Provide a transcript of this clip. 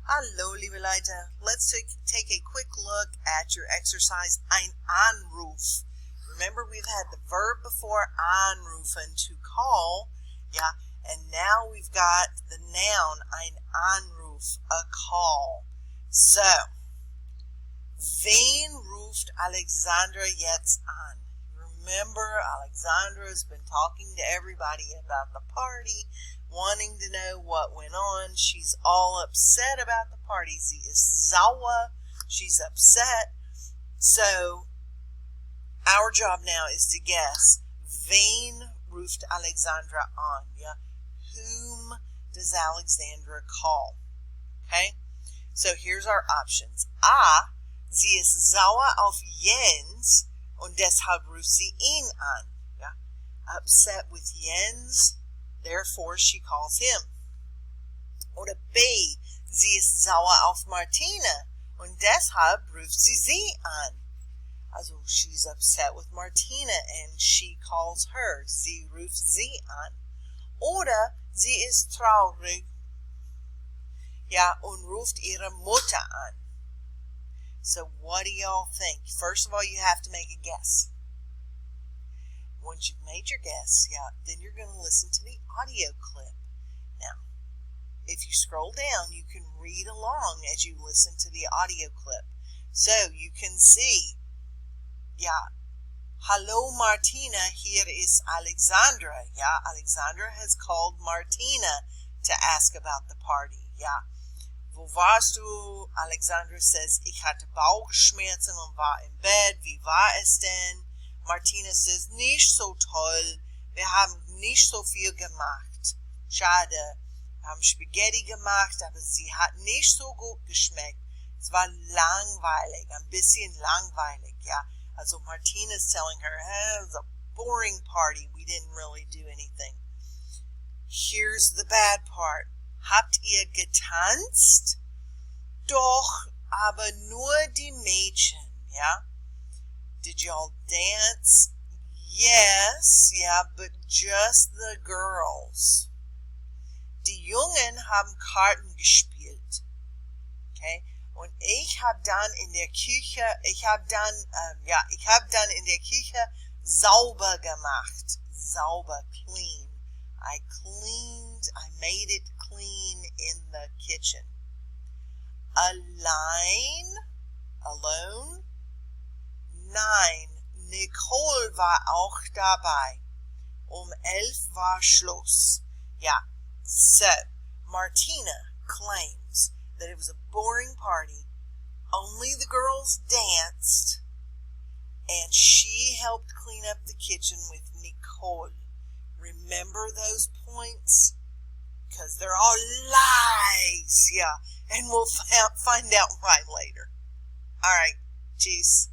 Hallo, liebe Leute. Let's take a quick look at your exercise, ein Anruf. Remember, we've had the verb before, anrufen, to call, yeah, and now we've got the noun, ein Anruf, a call. So, wen ruft Alexandra jetzt an? Remember, Alexandra has been talking to everybody about the party, wanting to know what went on. She's all upset about the party. Sie ist sauer. She's upset. So, our job now is to guess, wen ruft Alexandra an? Yeah? Whom does Alexandra call? Okay? So, here's our options. A, sie ist sauer auf Jens und deshalb ruft sie ihn an. Yeah? Upset with Jens, therefore she calls him. Oder B, sie ist sauer auf Martina und deshalb ruft sie an. Also she's upset with Martina and she calls her. Sie ruft sie an. Oder sie ist traurig, ja, und ruft ihre Mutter an. So what do y'all think? First of all, you have to make a guess. Once you've made your guess, yeah, then you're going to listen to the audio clip. Now, if you scroll down, you can read along as you listen to the audio clip. So you can see, yeah, Hallo Martina, hier ist Alexandra. Yeah, Alexandra has called Martina to ask about the party. Yeah. Wo warst du? Alexandra says, ich hatte Bauchschmerzen und war im Bett. Wie war es denn? Martina says, nicht so toll. Wir haben nicht so viel gemacht. Schade. Wir haben Spaghetti gemacht, aber sie hat nicht so gut geschmeckt. Es war langweilig, ein bisschen langweilig, ja. Also Martina's telling her, it was a boring party. We didn't really do anything. Here's the bad part. Habt ihr getanzt? Doch, aber nur die Mädchen, ja? Did y'all dance? Yes, yeah, but just the girls. Die Jungen haben Karten gespielt. Okay? Und ich habe dann in der Küche sauber gemacht. Sauber, clean. I made it clean in the kitchen. Alone. Nein, Nicole war auch dabei. 11 war Schluss. Yeah, so Martina claims that it was a boring party. Only the girls danced, and she helped clean up the kitchen with Nicole. Remember those points? Because they're all lies, yeah, and we'll find out why later. All right, cheers.